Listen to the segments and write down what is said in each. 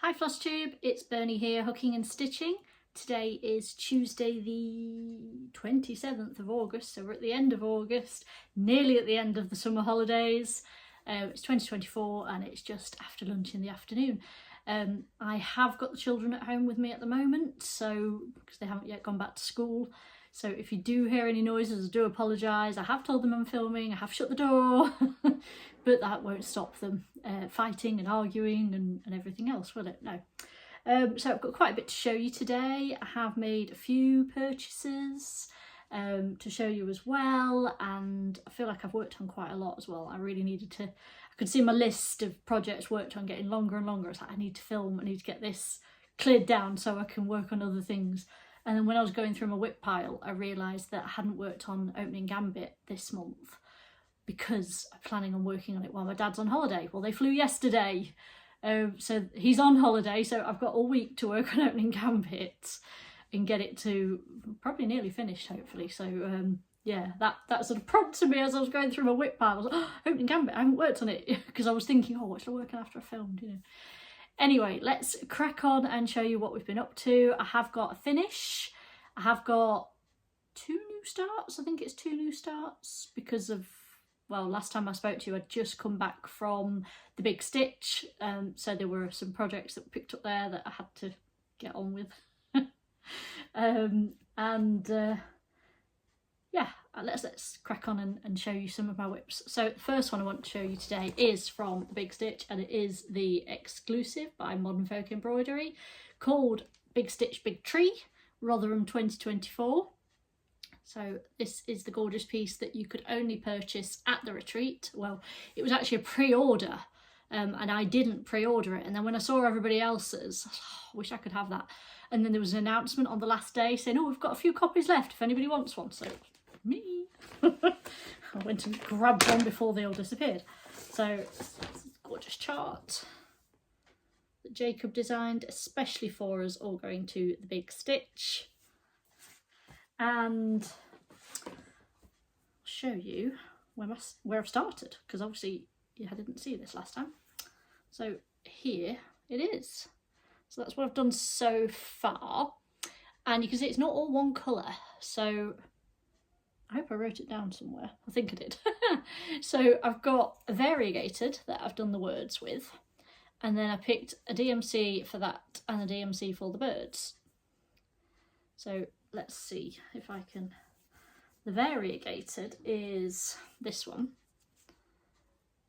Hi Flosstube, it's Bernie here, hooking and stitching. Today is Tuesday the 27th of August, so we're at the end of August, nearly at the end of the summer holidays. It's 2024 and it's just after lunch in the afternoon. I have got the children at home with me at the moment, so because they haven't yet gone back to school. So if you do hear any noises, I do apologise. I have told them I'm filming, I have shut the door, but that won't stop them fighting and arguing and everything else, will it? No. So I've got quite a bit to show you today. I have made a few purchases to show you as well, and I feel like I've worked on quite a lot as well. I really needed to, I could see my list of projects worked on getting longer and longer. It's like I need to film, I need to get this cleared down so I can work on other things. And then when I was going through my whip pile, I realised that I hadn't worked on Opening Gambit this month because I'm planning on working on it while my dad's on holiday. Well, they flew yesterday, so he's on holiday, so I've got all week to work on Opening Gambit and get it to probably nearly finished, hopefully. So yeah, that sort of prompted me as I was going through my whip pile. I was like, oh, Opening Gambit, I haven't worked on it, because I was thinking, oh, what should I work on after I filmed, you know. Anyway, let's crack on and show you what we've been up to. I have got a finish. I have got 2 new starts. I think it's 2 new starts because of, well, last time I spoke to you, I'd just come back from the big stitch. So there were some projects that were picked up there that I had to get on with. Yeah, let's crack on and show you some of my whips. So the first one I want to show you today is from the Big Stitch, and it is the exclusive by Modern Folk Embroidery called Big Stitch Big Tree, Rotherham 2024. So this is the gorgeous piece that you could only purchase at the retreat. Well, it was actually a pre-order, and I didn't pre-order it. And then when I saw everybody else's, I wish I could have that. And then there was an announcement on the last day saying, oh, we've got a few copies left if anybody wants one. So me. I went and grabbed one before they all disappeared. So it's a gorgeous chart that Jacob designed especially for us all going to the Big Stitch. And I'll show you where I've started, because obviously I didn't see this last time. So here it is. So that's what I've done so far. And you can see it's not all one colour. So I hope I wrote it down somewhere. I think I did. So I've got a variegated that I've done the words with. And then I picked a DMC for that and a DMC for the birds. So let's see if I can... The variegated is this one,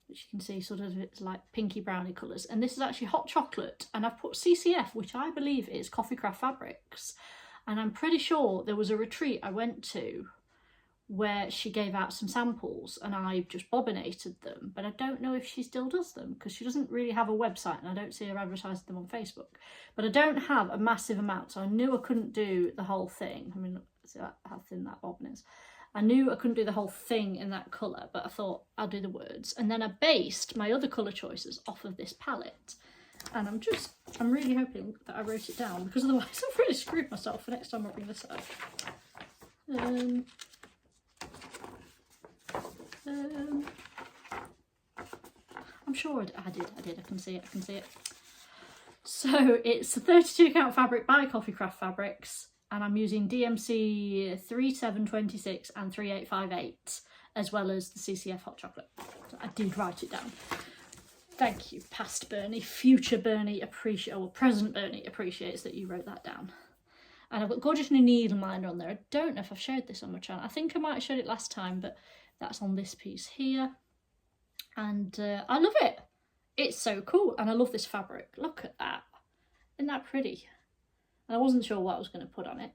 which you can see sort of it's like pinky browny colours. And this is actually hot chocolate. And I've put CCF, which I believe is Coffee Craft Fabrics. And I'm pretty sure there was a retreat I went to where she gave out some samples and I just bobbinated them, but I don't know if she still does them because she doesn't really have a website and I don't see her advertising them on Facebook. But I don't have a massive amount, so I knew I couldn't do the whole thing. I mean, see how thin that bobbin is. I knew I couldn't do the whole thing in that colour, but I thought I'll do the words. And then I based my other colour choices off of this palette. And I'm really hoping that I wrote it down, because otherwise I've really screwed myself for next time I bring this up. I'm sure I did, I can see it. So it's a 32 count fabric by Coffee Craft Fabrics, and I'm using DMC 3726 and 3858, as well as the CCF hot chocolate. So I did write it down. Thank you, past Bernie. Future Bernie or present Bernie appreciates that you wrote that down. And I've got gorgeous new needle minder on there. I don't know if I've showed this on my channel. I think I might have showed it last time, but that's on this piece here. And I love it. It's so cool. And I love this fabric. Look at that. Isn't that pretty? And I wasn't sure what I was going to put on it.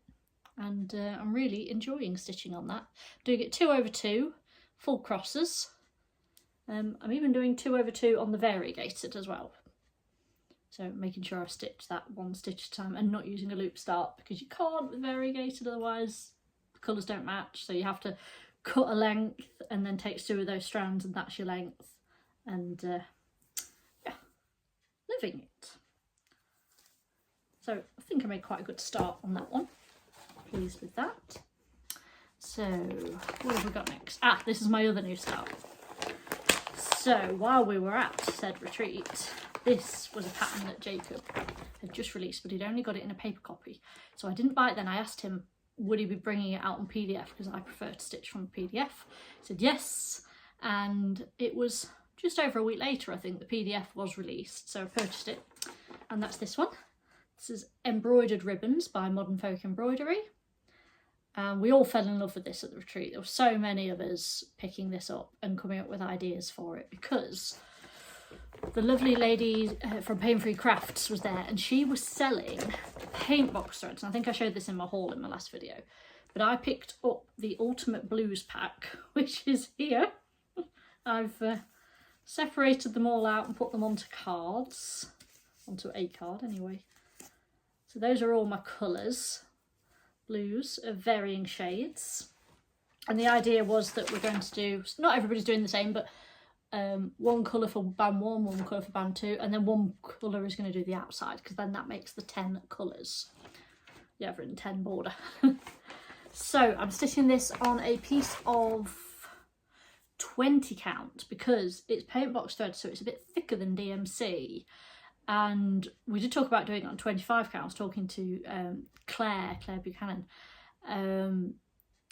And I'm really enjoying stitching on that. Doing it 2/2, full crosses. I'm even doing 2/2 on the variegated as well. So making sure I stitch that 1 stitch at a time and not using a loop start, because you can't with variegated, otherwise the colours don't match. So you have to cut a length and then take 2 of those strands and that's your length. And yeah, living it. So I think I made quite a good start on that one. Pleased with that. So what have we got next? Ah, this is my other new start. So while we were at said retreat, This was a pattern that Jacob had just released, but he'd only got it in a paper copy. So I didn't buy it then. I asked him, would he be bringing it out on PDF, because I prefer to stitch from a PDF. He said yes, and it was just over a week later, I think, the PDF was released. So I purchased it, and that's this one. This is Embroidered Ribbons by Modern Folk Embroidery. We all fell in love with this at the retreat. There were so many of us picking this up and coming up with ideas for it, because the lovely lady from Pain Free Crafts was there, and she was selling paint box threads. And I think I showed this in my haul in my last video, but I picked up the Ultimate Blues pack, which is here. I've separated them all out and put them onto cards, onto a card anyway. So those are all my colours, blues of varying shades. And the idea was that we're going to do, not everybody's doing the same, but one colour for band 1, one colour for band 2, and then one colour is going to do the outside, because then that makes the 10 colours. Yeah, I've written 10 border. So I'm stitching this on a piece of 20 count, because it's paint box thread, so it's a bit thicker than DMC. And we did talk about doing it on 25 count. I was talking to Claire Buchanan,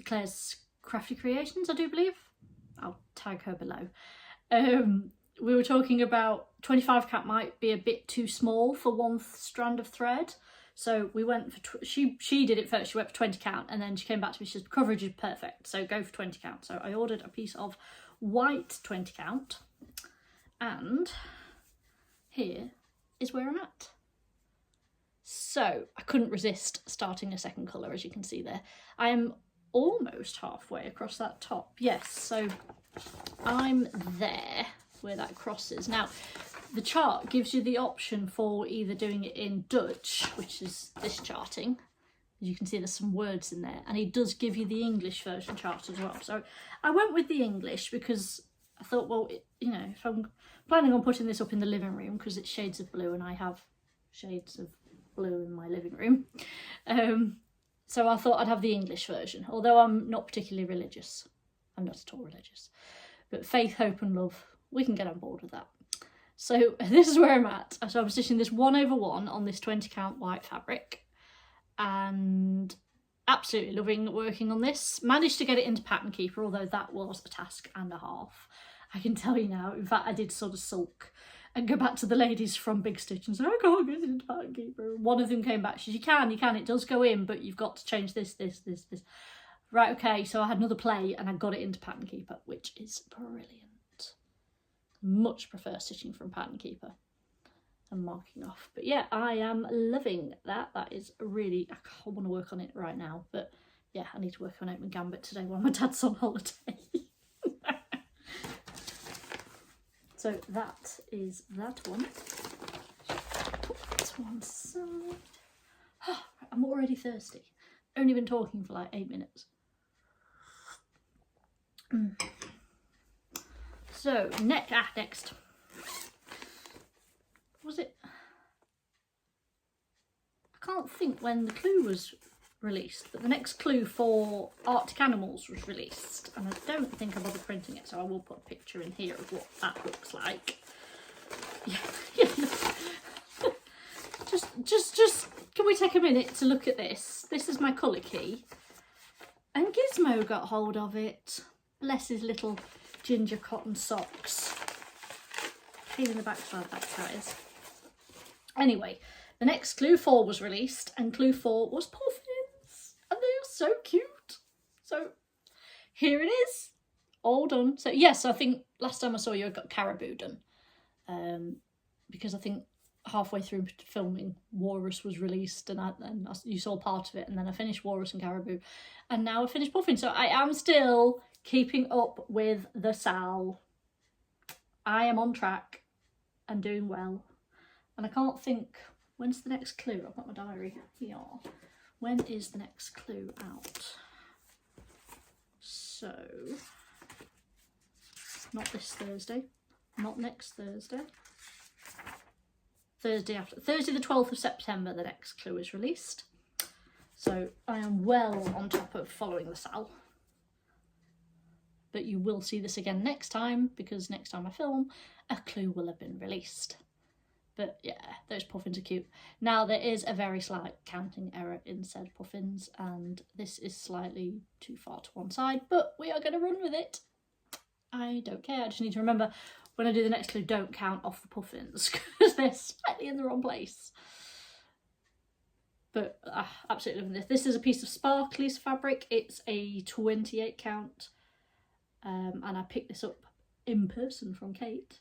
Claire's Crafty Creations, I do believe. I'll tag her below. We were talking about 25 count might be a bit too small for one strand of thread, so we went for she did it first. She went for 20 count, and then she came back to me. She said coverage is perfect, so go for 20 count. So I ordered a piece of white 20 count, and here is where I'm at. So I couldn't resist starting a second colour, as you can see there. I am almost halfway across that top. Yes, so I'm there where that crosses. Now, the chart gives you the option for either doing it in Dutch, which is this charting. As you can see, there's some words in there, and he does give you the English version chart as well. So I went with the English because I thought, well, you know, if I'm planning on putting this up in the living room, because it's shades of blue and I have shades of blue in my living room, so I thought I'd have the English version, although I'm not particularly religious. I'm not at all religious. But faith, hope and love, we can get on board with that. So this is where I'm at. So I'm stitching this 1/1 on this 20 count white fabric, and absolutely loving working on this. Managed to get it into Pattern Keeper, although that was a task and a half. I can tell you now. In fact, I did sort of sulk and go back to the ladies from Big Stitch and say, I can't get it into Pattern Keeper. One of them came back. She said, you can, it does go in, but you've got to change this. Right, okay, so I had another play and I got it into Pattern Keeper, which is brilliant. Much prefer stitching from Pattern Keeper and marking off. But yeah, I am loving that. That is really, I want to work on it right now. But yeah, I need to work on Open Gambit today while my dad's on holiday. So that is that one. Put this one aside. Oh, I'm already thirsty. Only been talking for like 8 minutes. So next. Was it? I can't think when the clue was released, but the next clue for Arctic Animals was released, and I don't think I bothered printing it, so I will put a picture in here of what that looks like. Yeah. just can we take a minute to look at this? This is my colour key, and Gizmo got hold of it. Bless his little ginger cotton socks. Pain in the backside, that ties. Anyway, the next clue 4 was released, and clue 4 was puffins, and they are so cute. So here it is, all done. So yes, I think last time I saw you I got Caribou done, because I think halfway through filming Walrus was released, and you saw part of it, and then I finished Walrus and Caribou, and now I finished Puffin. So I am still keeping up with the Sal. I am on track and doing well, and I can't think, when's the next clue? I've got my diary here. When is the next clue out? So, not this Thursday, not next Thursday. Thursday after. Thursday the 12th of September, the next clue is released. So I am well on top of following the Sal. But you will see this again next time, because next time I film, a clue will have been released. But yeah, those puffins are cute. Now there is a very slight counting error in said puffins, and this is slightly too far to one side, but we are going to run with it. I don't care. I just need to remember when I do the next clue, don't count off the puffins because they're slightly in the wrong place. But absolutely loving this. This is a piece of sparklies fabric. It's a 28 count, and I picked this up in person from Kate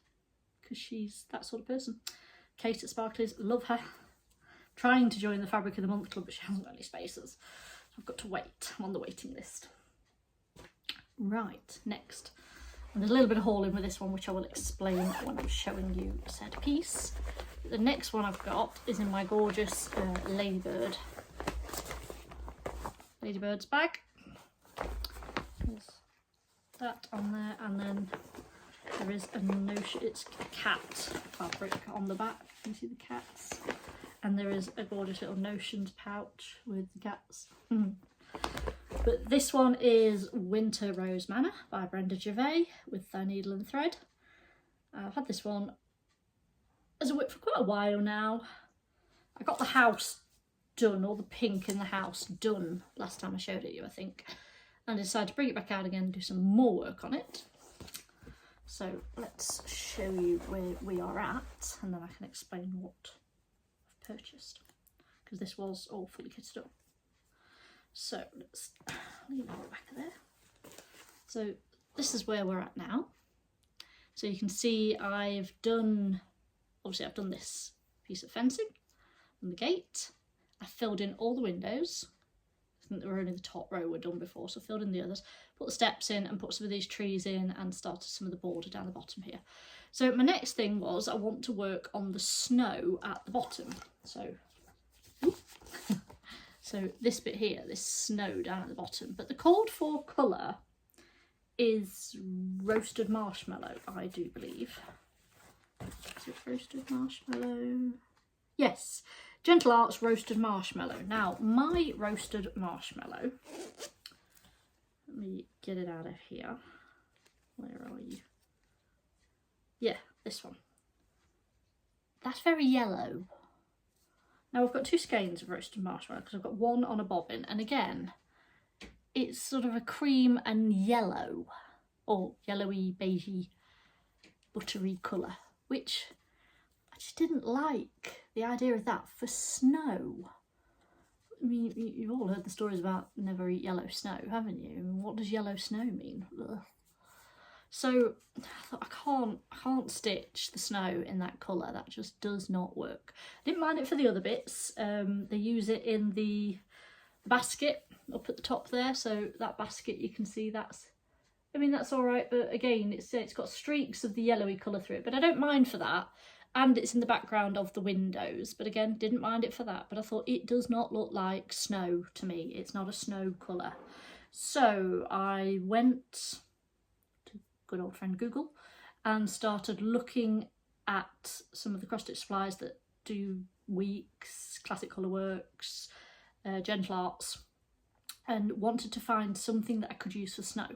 because she's that sort of person. Kate at Sparklies, love her. Trying to join the Fabric of the Month club, but she hasn't got any spaces. I've got to wait. I'm on the waiting list. Right, next. And there's a little bit of hauling with this one, which I will explain when I'm showing you said piece. The next one I've got is in my gorgeous Ladybird's bag. There's that on there, and then there is a notion, it's cat fabric on the back. You can see the cats. And there is a gorgeous little notions pouch with the cats. But this one is Winter Rose Manor by Brenda Gervais with Thy Needle and Thread. I've had this one as a whip for quite a while now. I got the house done, all the pink in the house done last time I showed it you, I think. And I decided to bring it back out again and do some more work on it. So let's show you where we are at, and then I can explain what I've purchased, because this was all fully kitted up. So let's leave it back there. So this is where we're at now. So you can see I've done this piece of fencing and the gate. I filled in all the windows. I think they were only the top row were done before, so I filled in the others, put the steps in and put some of these trees in and started some of the border down the bottom here. So my next thing was I want to work on the snow at the bottom. So, so this bit here, this snow down at the bottom, but the called for colour is roasted marshmallow, I do believe. Is it roasted marshmallow? Yes. Gentle Arts Roasted Marshmallow. Now, my roasted marshmallow, let me get it out of here. Where are you? Yeah, this one. That's very yellow. Now, I've got two skeins of roasted marshmallow because I've got one on a bobbin, and again, it's sort of a cream and yellow, or yellowy, beigey, buttery colour, which I just didn't like the idea of that for snow. I mean, you've all heard the stories about never eat yellow snow, haven't you? I mean, what does yellow snow mean? Ugh. So I thought I can't stitch the snow in that colour. That just does not work. I didn't mind it for the other bits. They use it in the basket up at the top there. So that basket, you can see that's all right. But again, it's got streaks of the yellowy colour through it. But I don't mind for that. And it's in the background of the windows, but again, didn't mind it for that. But I thought it does not look like snow to me. It's not a snow colour. So I went to good old friend Google and started looking at some of the cross stitch supplies that do Weeks, Classic Colourworks, Gentle Arts, and wanted to find something that I could use for snow.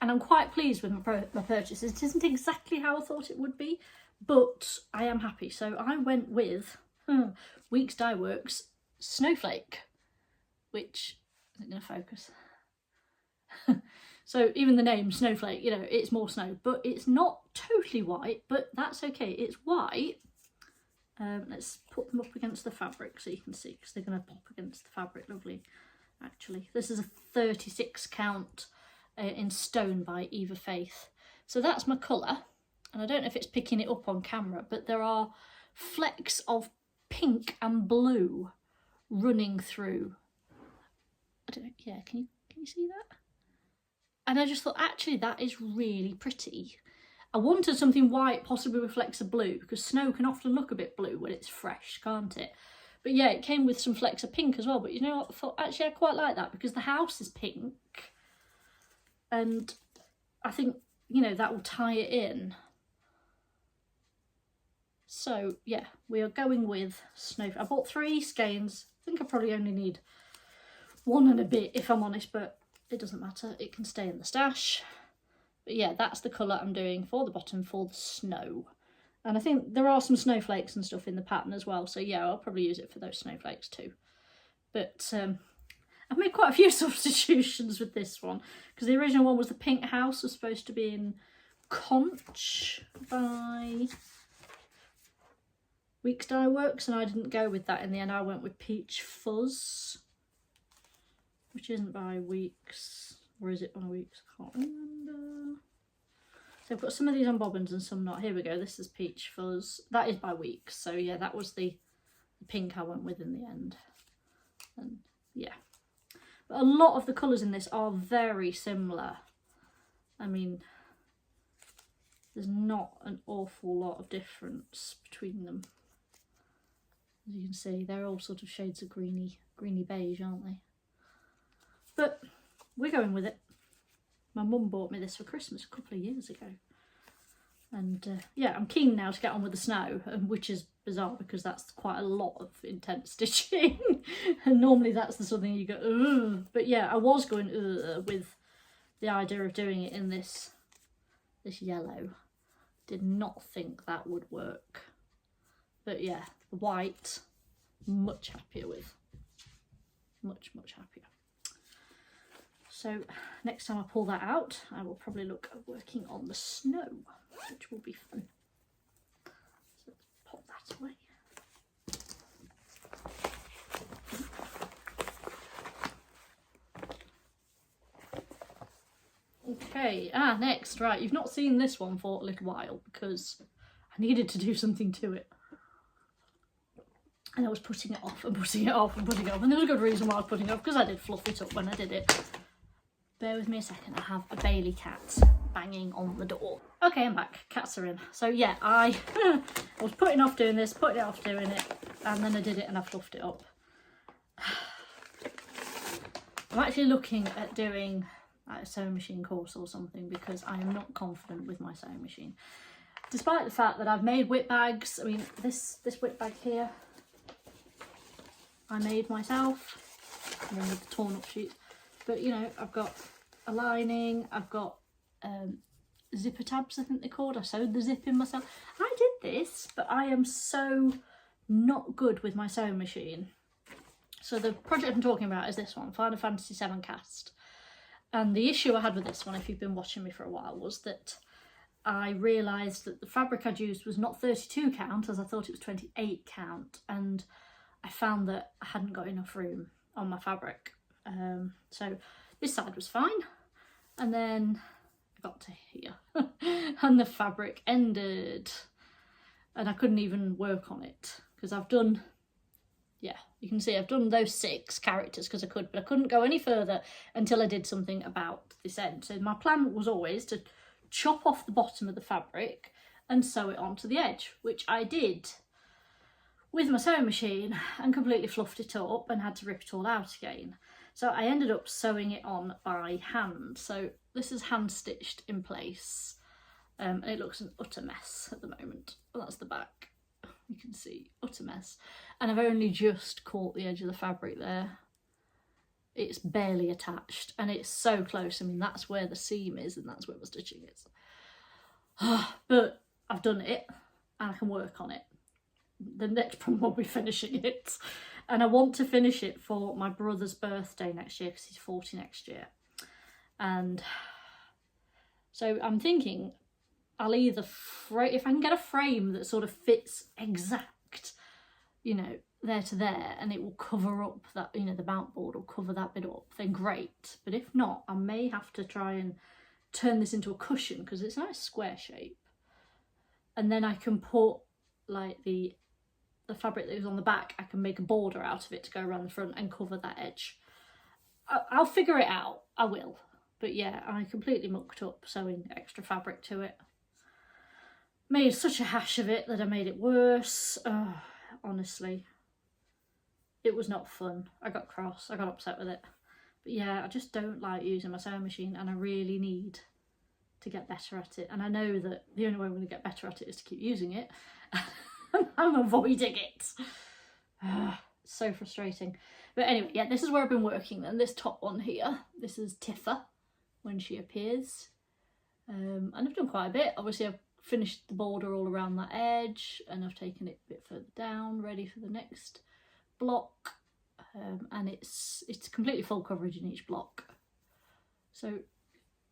And I'm quite pleased with my purchase. It isn't exactly how I thought it would be, but I am happy. So I went with Weeks Dye Works Snowflake, which isn't going to focus. So even the name Snowflake, you know, it's more snow, but it's not totally white, but that's okay. It's white. Let's put them up against the fabric so you can see, because they're going to pop against the fabric. Lovely, actually. This is a 36 count in stone by Eva Faith. So that's my colour. And I don't know if it's picking it up on camera, but there are flecks of pink and blue running through. I don't know, yeah, can you see that? And I just thought, actually, that is really pretty. I wanted something white, possibly with flecks of blue, because snow can often look a bit blue when it's fresh, can't it? But yeah, it came with some flecks of pink as well. But you know what? I thought, actually, I quite like that because the house is pink. And I think, you know, that will tie it in. So yeah, we are going with snow. I bought 3 skeins. I think I probably only need 1 and a bit if I'm honest, but it doesn't matter. It can stay in the stash. But yeah, that's the colour I'm doing for the bottom for the snow. And I think there are some snowflakes and stuff in the pattern as well. So yeah, I'll probably use it for those snowflakes too. But I've made quite a few substitutions with this one, because the original one was the pink house, was supposed to be in Conch by Weeks Dye Works, and I didn't go with that in the end. I went with Peach Fuzz, which isn't by Weeks, or is it by Weeks? I can't remember. So I've got some of these on bobbins and some not. Here we go, this is Peach Fuzz. That is by Weeks, so yeah, that was the pink I went with in the end. And yeah. But a lot of the colours in this are very similar. I mean, there's not an awful lot of difference between them. As you can see, they're all sort of shades of greeny beige, aren't they? But we're going with it. My mum bought me this for Christmas a couple of years ago. And yeah, I'm keen now to get on with the snow, which is bizarre because that's quite a lot of intense stitching. And normally that's the sort of thing you go, ugh. But yeah, I was going with the idea of doing it in this yellow. Did not think that would work. But yeah, the white, much happier with. Much, much happier. So next time I pull that out, I will probably look at working on the snow, which will be fun. So let's pop that away. Okay, next, right, you've not seen this one for a little while because I needed to do something to it. And I was putting it off and putting it off and putting it off, and there was a good reason why I was putting it off, because I did fluff it up when I did it. Bear with me a second, I have a Bailey cat banging on the door. Okay, I'm back, cats are in. So yeah, I was putting off doing this, putting it off doing it, and then I did it and I fluffed it up. I'm actually looking at doing a sewing machine course or something, because I am not confident with my sewing machine. Despite the fact that I've made whip bags, I mean, this whip bag here, I made myself, and then with the torn up sheets. But you know, I've got a lining, I've got zipper tabs, I think they're called. I sewed the zip in myself. I did this, but I am so not good with my sewing machine. So the project I'm talking about is this one, Final Fantasy VII Cast. And the issue I had with this one, if you've been watching me for a while, was that I realised that the fabric I'd used was not 32 count, as I thought it was 28 count. And I found that I hadn't got enough room on my fabric. So this side was fine, and then I got to here and the fabric ended, and I couldn't even work on it because I've done, yeah, you can see I've done those 6 characters because I could, but I couldn't go any further until I did something about this end. So my plan was always to chop off the bottom of the fabric and sew it onto the edge, which I did with my sewing machine and completely fluffed it up and had to rip it all out again. So I ended up sewing it on by hand. So this is hand stitched in place, and it looks an utter mess at the moment. Well, that's the back, you can see, utter mess. And I've only just caught the edge of the fabric there. It's barely attached and it's so close. I mean, that's where the seam is and that's where the stitching is. But I've done it and I can work on it. The next problem will be finishing it, and I want to finish it for my brother's birthday next year because he's 40 next year. And so I'm thinking I'll either if I can get a frame that sort of fits exact, you know, there to there, and it will cover up that, you know, the mount board will cover that bit up, then great. But if not, I may have to try and turn this into a cushion because it's a nice square shape, and then I can put like the fabric that is on the back, I can make a border out of it to go around the front and cover that edge. I'll figure it out, I will. But yeah, I completely mucked up sewing extra fabric to it. Made such a hash of it that I made it worse. Honestly, it was not fun. I got cross, I got upset with it. But yeah, I just don't like using my sewing machine, and I really need to get better at it. And I know that the only way I'm going to get better at it is to keep using it. I'm avoiding it. So frustrating. But anyway, yeah, this is where I've been working then. This top one here, this is Tiffa when she appears. And I've done quite a bit. Obviously I've finished the border all around that edge, and I've taken it a bit further down, ready for the next block. And it's completely full coverage in each block. So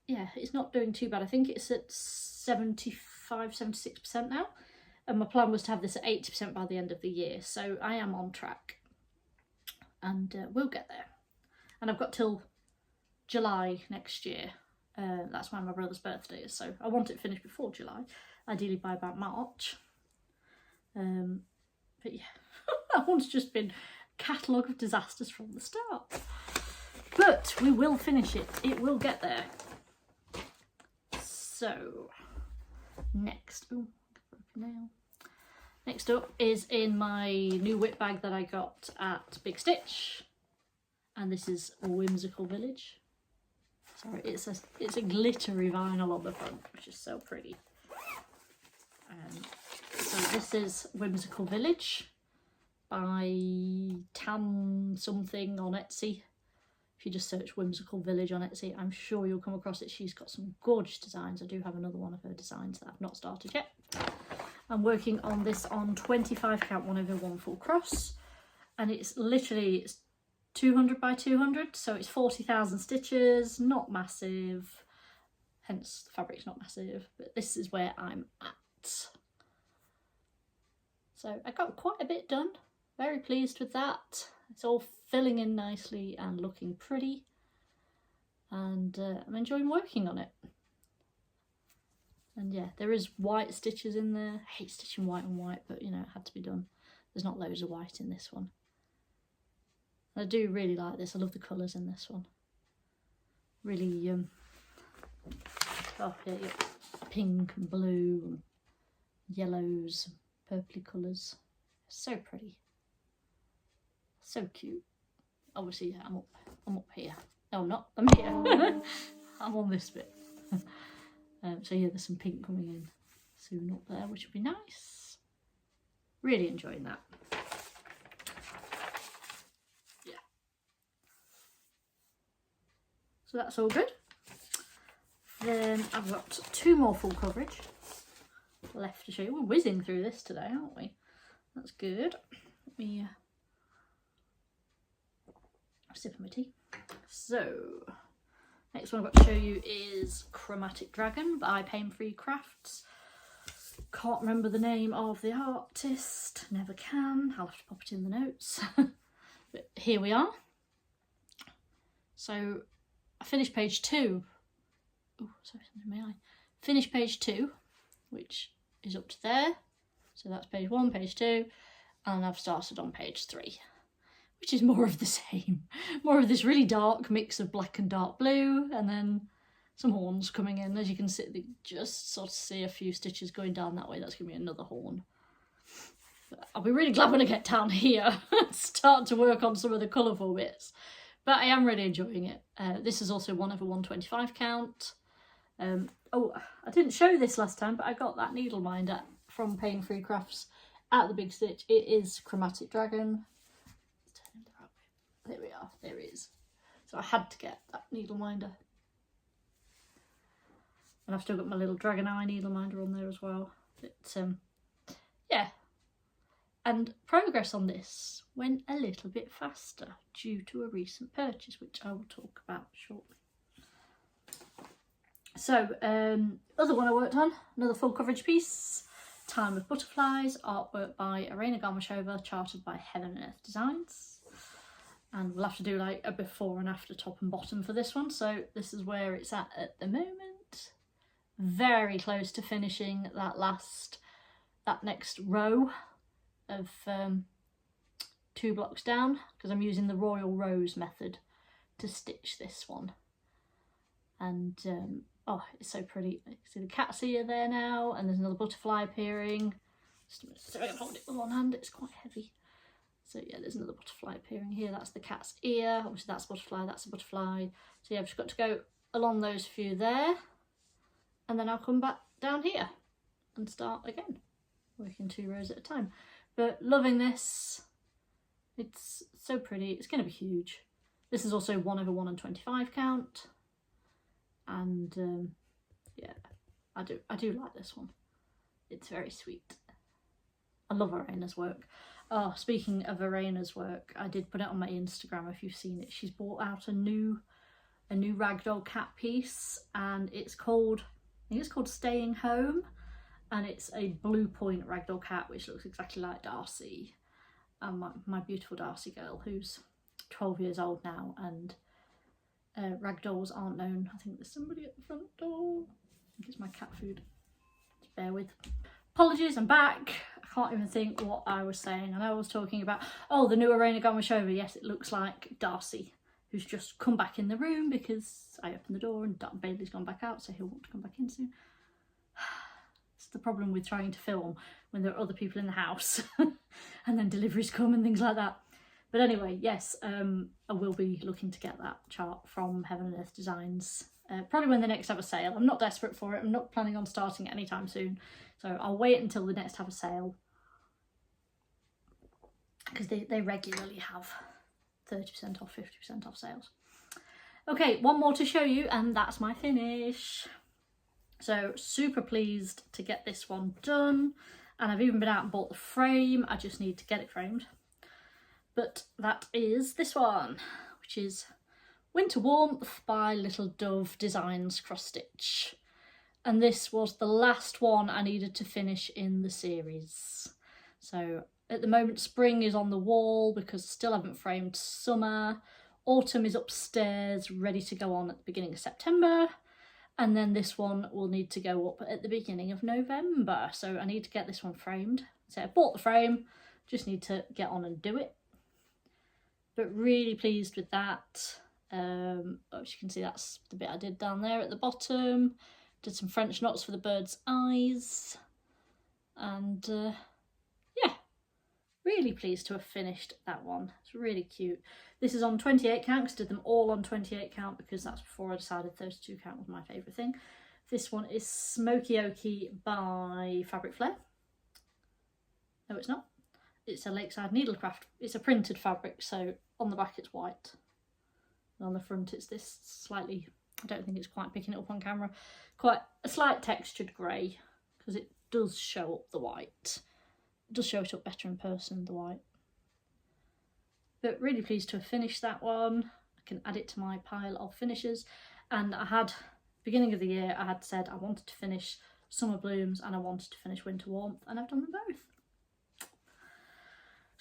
yeah, it's not doing too bad. I think it's at 75–76% now, and my plan was to have this at 80% by the end of the year, so I am on track, and we'll get there. And I've got till July next year. That's when my brother's birthday is, so I want it finished before July, ideally by about March. But yeah, that one's just been a catalogue of disasters from the start. But we will finish it. It will get there. So, next, oh, broken nail. Next up is in my new whip bag that I got at Big Stitch, and this is Whimsical Village. Sorry, it's a glittery vinyl on the front, which is so pretty. So this is Whimsical Village by Tam something on Etsy. If you just search Whimsical Village on Etsy, I'm sure you'll come across it. She's got some gorgeous designs. I do have another one of her designs that I've not started yet. I'm working on this on 25 count 1/1 full cross, and it's literally 200 by 200, so it's 40,000 stitches, not massive, hence the fabric's not massive, but this is where I'm at. So I got quite a bit done, very pleased with that. It's all filling in nicely and looking pretty, and I'm enjoying working on it. And yeah, there is white stitches in there. I hate stitching white on white, but you know, it had to be done. There's not loads of white in this one. I do really like this. I love the colours in this one. Really, oh yeah, pink and blue and yellows, purpley colours. So pretty. So cute. Obviously, yeah, I'm up here. No, I'm not. I'm here. I'm on this bit. So yeah, there's some pink coming in soon up there, which will be nice. Really enjoying that. Yeah. So that's all good. Then I've got 2 more full coverage left to show you. We're whizzing through this today, aren't we? That's good. Let me sip of my tea. So, next one I've got to show you is Chromatic Dragon by Pain Free Crafts. Can't remember the name of the artist, never can. I'll have to pop it in the notes. But here we are. So I finished page 2. Oh, sorry, something in my eye. Finished page 2, which is up to there. So that's page 1, page 2, and I've started on page 3. Which is more of the same. More of this really dark mix of black and dark blue, and then some horns coming in. As you can see, just sort of see a few stitches going down that way. That's going to be another horn. But I'll be really glad when I get down here and start to work on some of the colourful bits. But I am really enjoying it. This is also 1/125 count. Oh, I didn't show this last time, but I got that needle minder from Pain Free Crafts at the Big Stitch. It is Chromatic Dragon. There we are, there it is. So I had to get that needle minder. And I've still got my little dragon eye needle minder on there as well. But yeah. And progress on this went a little bit faster due to a recent purchase, which I will talk about shortly. So, other one I worked on, another full coverage piece. Time of Butterflies, artwork by Irena Garmashova, charted by Heaven and Earth Designs. And we'll have to do like a before and after top and bottom for this one. So this is where it's at the moment. Very close to finishing that next row of 2 blocks down, because I'm using the Royal Rose method to stitch this one. And oh, it's so pretty. You can see the cat's ear there now, and there's another butterfly appearing. Just a minute, so I can hold it with one hand, it's quite heavy. So yeah, there's another butterfly appearing here. That's the cat's ear. Obviously that's a butterfly, that's a butterfly. So yeah, I've just got to go along those few there. And then I'll come back down here and start again. Working 2 rows at a time. But loving this. It's so pretty. It's going to be huge. This is also 1/125 count. And yeah, I do like this one. It's very sweet. I love Arena's work. Oh, speaking of Arena's work, I did put it on my Instagram if you've seen it. She's brought out a new ragdoll cat piece, and it's called, I think it's called Staying Home, and it's a blue point ragdoll cat which looks exactly like Darcy, and my beautiful Darcy girl, who's 12 years old now, and ragdolls aren't known. I think there's somebody at the front door. I think it's my cat food. Just bear with. Apologies, I'm back. I can't even think what I was saying. I know I was talking about, oh, the new Arena Gamashova. Yes, it looks like Darcy, who's just come back in the room because I opened the door and Bailey's gone back out, so he'll want to come back in soon. It's the problem with trying to film when there are other people in the house and then deliveries come and things like that. But anyway, yes, I will be looking to get that chart from Heaven and Earth Designs. Probably when they next have a sale. I'm not desperate for it. I'm not planning on starting it anytime soon. So I'll wait until the next have a sale, because they regularly have 30% off, 50% off sales. Okay, one more to show you and that's my finish. So super pleased to get this one done. And I've even been out and bought the frame. I just need to get it framed. But that is this one, which is Winter Warmth by Little Dove Designs Cross Stitch. And this was the last one I needed to finish in the series. So at the moment, spring is on the wall because I still haven't framed summer. Autumn is upstairs, ready to go on at the beginning of September. And then this one will need to go up at the beginning of November. So I need to get this one framed. So I bought the frame, just need to get on and do it. But really pleased with that. As you can see, that's the bit I did down there at the bottom. Did some French knots for the bird's eyes. And yeah, really pleased to have finished that one. It's really cute. This is on 28 count, because I did them all on 28 count because that's before I decided 32 count was my favourite thing. This one is Smoky Oaky by Fabric Flare. No, it's not. It's a Lakeside Needlecraft. It's a printed fabric, so on the back it's white. And on the front it's this slightly, I don't think it's quite picking it up on camera, quite a slight textured grey, because it does show up the white. It does show it up better in person, the white. But really pleased to have finished that one. I can add it to my pile of finishes. And I had, beginning of the year, I had said I wanted to finish Summer Blooms and I wanted to finish Winter Warmth, and I've done them both.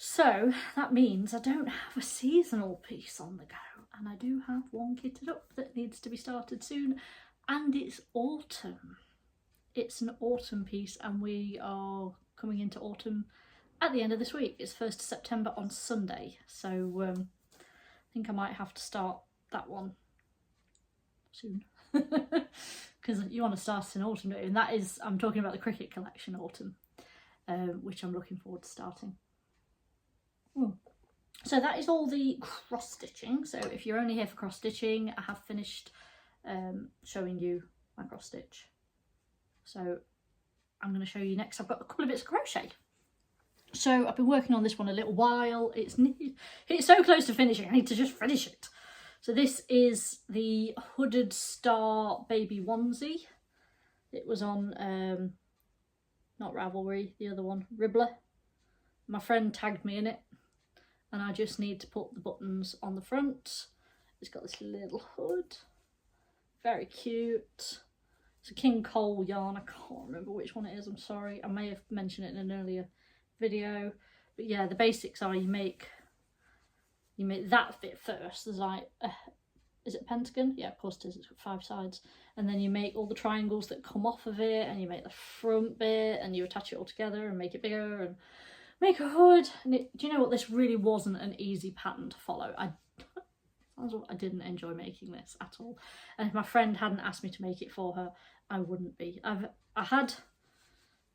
So that means I don't have a seasonal piece on the go, and I do have one kitted up that needs to be started soon, and it's autumn. It's an autumn piece, and we are coming into autumn at the end of this week. It's 1st of September on Sunday, so I think I might have to start that one soon. Because you want to start in autumn, don't you? And that is, I'm talking about the Cricket Collection autumn, which I'm looking forward to starting. So that is all the cross stitching. So if you're only here for cross stitching, I have finished showing you my cross stitch. So I'm going to show you next. I've got a couple of bits of crochet. So I've been working on this one a little while. It's so close to finishing. I need to just finish it. So this is the Hooded Star Baby Onesie. It was on not Ravelry, the other one, Ribbler. My friend tagged me in it, and I just need to put the buttons on the front. It's got this little hood, very cute. It's a King Cole yarn. I can't remember which one it is, I'm sorry. I may have mentioned it in an earlier video, but yeah, the basics are you make that bit first. There's like is it a pentagon? Yeah, of course it is. It's got 5 sides, and then you make all the triangles that come off of it, and you make the front bit, and you attach it all together and make it bigger and make a hood. And do you know what, this really wasn't an easy pattern to follow. I didn't enjoy making this at all, and if my friend hadn't asked me to make it for her, I wouldn't be. I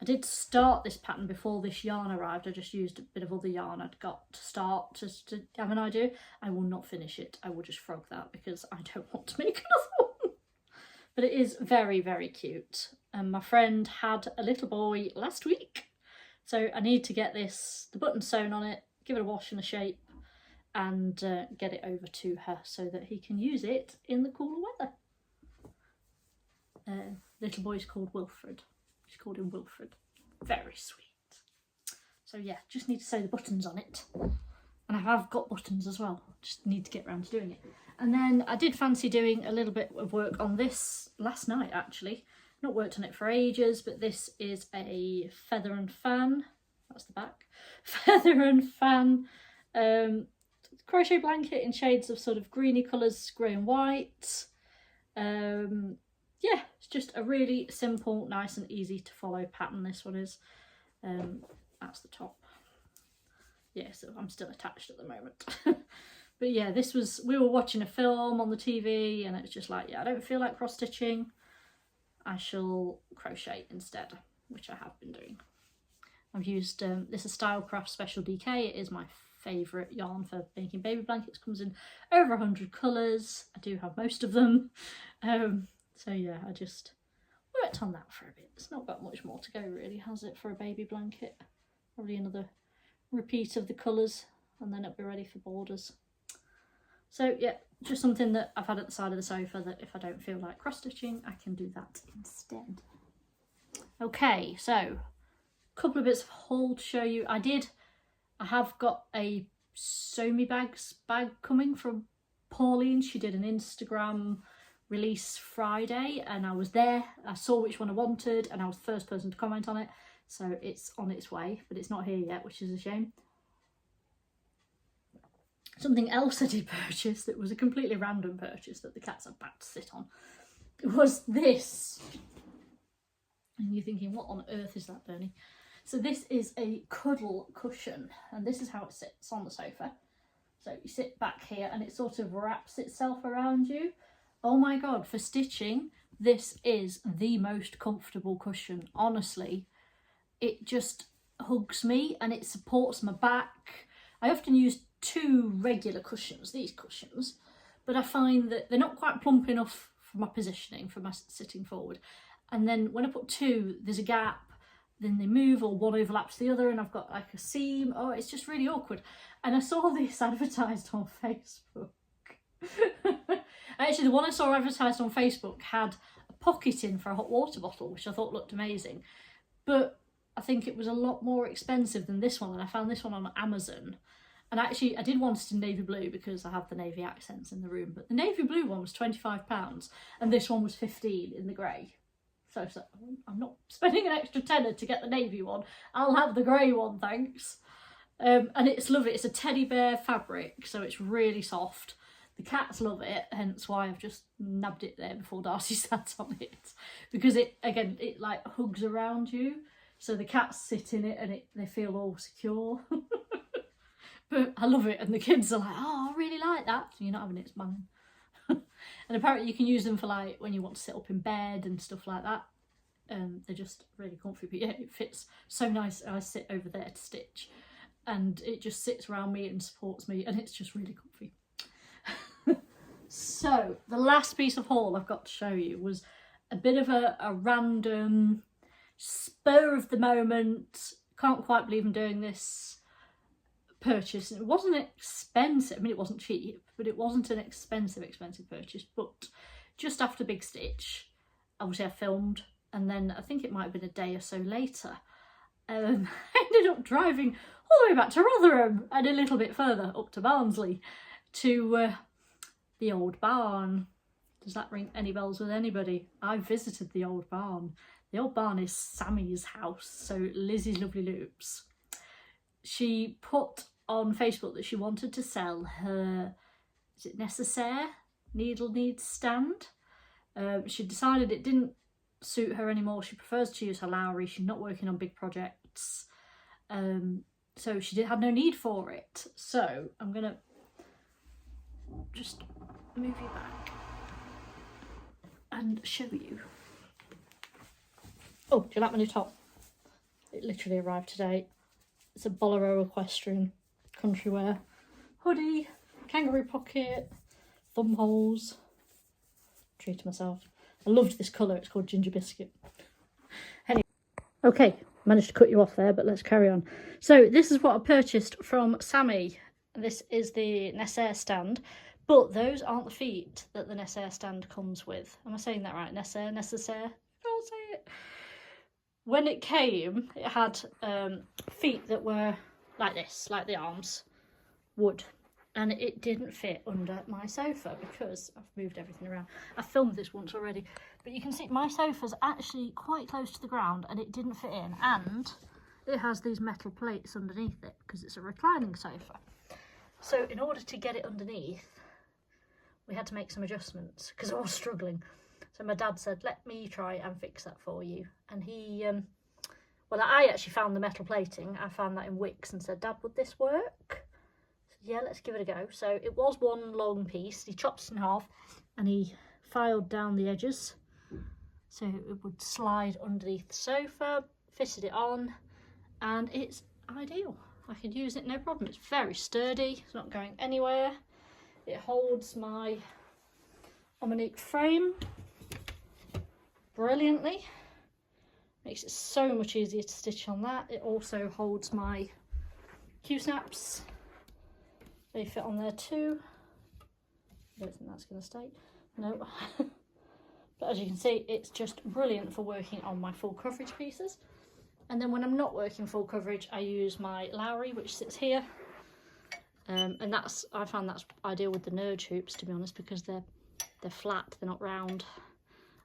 did start this pattern before this yarn arrived. I just used a bit of other yarn I'd got to start, just to have an idea. I will not finish it. I will just frog that because I don't want to make another one. But it is very, very cute. And my friend had a little boy last week, so I need to get the button sewn on it, give it a wash and a shape, and get it over to her so that he can use it in the cooler weather. Little boy's called Wilfred. She called him Wilfred. very sweet. So yeah, just need to sew the buttons on it. And I have got buttons as well, just need to get around to doing it. And then I did fancy doing a little bit of work on this last night actually. Not worked on it for ages, but this is a feather and fan. That's the back. Feather and fan crochet blanket in shades of sort of greeny colours, grey and white. Yeah, it's just a really simple, nice and easy to follow pattern this one is. That's the top. Yeah, so I'm still attached at the moment. But yeah, this was, we were watching a film on the TV and it's just like, yeah, I don't feel like cross stitching. I shall crochet instead, which I have been doing. I've used, this is Stylecraft Special DK. It is my favourite yarn for making baby blankets. Comes in over 100 colours. I do have most of them. So yeah, I just worked on that for a bit. It's not got much more to go really, has it, for a baby blanket? Probably another repeat of the colours and then it'll be ready for borders. So yeah, just something that I've had at the side of the sofa that if I don't feel like cross stitching, I can do that instead. Okay, so a couple of bits of haul to show you. I have got a Sew Me Bags bag coming from Pauline. She did an Instagram release Friday and I was there. I saw which one I wanted and I was the first person to comment on it. So it's on its way, but it's not here yet, which is a shame. Something else I did purchase that was a completely random purchase that the cats are about to sit on was this. And you're thinking, what on earth is that, Bernie? So this is a cuddle cushion and this is how it sits on the sofa. So you sit back here and it sort of wraps itself around you. Oh my God, for stitching, this is the most comfortable cushion. Honestly, it just hugs me and it supports my back. I often use two regular cushions, these cushions, but I find that they're not quite plump enough for my positioning, for my sitting forward. And then when I put two, there's a gap, then they move or one overlaps the other and I've got like a seam. Oh, it's just really awkward. And I saw this advertised on Facebook. Actually, the one I saw advertised on Facebook had a pocket in for a hot water bottle, which I thought looked amazing. But I think it was a lot more expensive than this one, and I found this one on Amazon. And actually, I did want it in navy blue because I have the navy accents in the room, but the navy blue one was £25 and this one was 15 in the grey. So I'm not spending an extra tenner to get the navy one. I'll have the grey one, thanks. And it's lovely. It's a teddy bear fabric, so it's really soft. The cats love it, hence why I've just nabbed it there before Darcy sat on it. Because it, again, it like hugs around you. So the cats sit in it and they feel all secure. But I love it, and the kids are like, oh, I really like that. So you're not having it, it's mine. And apparently you can use them for like when you want to sit up in bed and stuff like that. They're just really comfy, but yeah, it fits so nice. I sit over there to stitch and it just sits around me and supports me and it's just really comfy. So the last piece of haul I've got to show you was a bit of a random spur of the moment, can't quite believe I'm doing this purchase. It wasn't expensive, I mean it wasn't cheap, but it wasn't an expensive purchase. But just after Big Stitch, obviously I filmed, and then I think it might have been a day or so later, I ended up driving all the way back to Rotherham and a little bit further up to Barnsley to the old barn. Does that ring any bells with anybody? I visited the old barn. The old barn is Sammy's house, so Lizzie's Lovely Loops. She put on Facebook that she wanted to sell her, is it Necessaire needle needs stand. She decided it didn't suit her anymore. She prefers to use her Lowry. She's not working on big projects, so she had no need for it. So I'm gonna just move you back and show you. Oh, do you like my new top? It literally arrived today. It's a bolero equestrian country wear hoodie, kangaroo pocket, thumb holes. Treated myself. I loved this colour. It's called Ginger Biscuit. Anyway, okay, managed to cut you off there, but let's carry on. So this is what I purchased from Sammy. This is the Necessaire stand, but those aren't the feet that the Necessaire stand comes with. Am I saying that right? Necessaire? I can't say it. when it came, it had feet that were like this, like the arms, wood. And it didn't fit under my sofa because I've moved everything around. I filmed this once already, but you can see my sofa's actually quite close to the ground and it didn't fit in. And it has these metal plates underneath it because it's a reclining sofa. So in order to get it underneath, we had to make some adjustments because I was struggling. So my dad said, let me try and fix that for you. And he, well, I actually found the metal plating. I found that in Wix and said, Dad, would this work? Yeah, let's give it a go. So it was one long piece. He chopped it in half and he filed down the edges so it would slide underneath the sofa, fitted it on, and it's ideal. I can use it no problem. It's very sturdy, it's not going anywhere. It holds my Omanique frame brilliantly. Makes it so much easier to stitch on that. It also holds my Q-snaps. They fit on there too. I don't think that's going to stay. No. But as you can see, it's just brilliant for working on my full coverage pieces. And then when I'm not working full coverage, I use my Lowry, which sits here. And I find that's ideal with the Nurge hoops, to be honest, because they're flat, they're not round.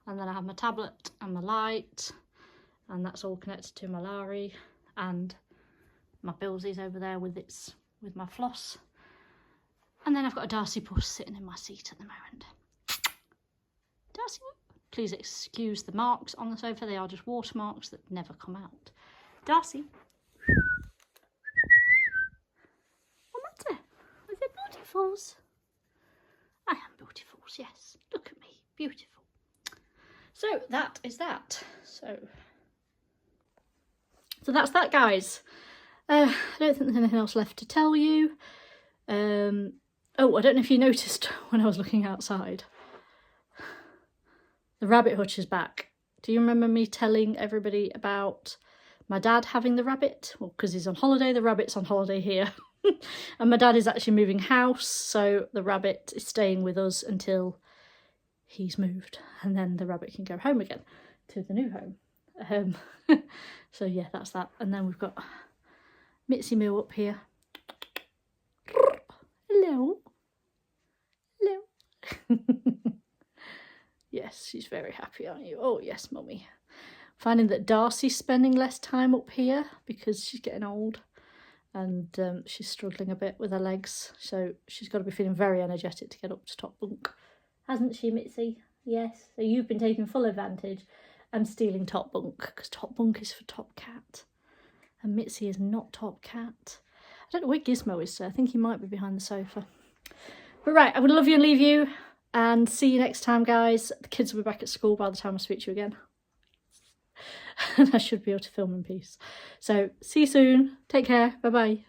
And then I have my tablet and my light, and that's all connected to my Lowry, and my Billsies over there with my floss. And then I've got a Darcy puss sitting in my seat at the moment. Darcy, please excuse the marks on the sofa. They are just watermarks that never come out. Darcy. What matter with your beautifuls? I am beautifuls, yes. Look at me, beautiful. So that is that. So that's that, guys. I don't think there's anything else left to tell you. Oh, I don't know if you noticed when I was looking outside. The rabbit hutch is back. Do you remember me telling everybody about my dad having the rabbit? Well, because he's on holiday, the rabbit's on holiday here. And my dad is actually moving house, so the rabbit is staying with us until he's moved. And then the rabbit can go home again to the new home. So yeah, that's that. And then we've got Mitzi Moo up here. Hello. Hello. Yes, she's very happy, aren't you? Oh yes, mummy. Finding that Darcy's spending less time up here because she's getting old and she's struggling a bit with her legs, so she's got to be feeling very energetic to get up to top bunk, hasn't she, Mitzi? Yes, so you've been taking full advantage and stealing top bunk, because top bunk is for top cat and Mitzi is not top cat. I don't know where Gizmo is, so I think he might be behind the sofa. But right, I would love you and leave you, and see you next time, guys. The kids will be back at school by the time I speak to you again. And I should be able to film in peace. So see you soon. Take care. Bye bye.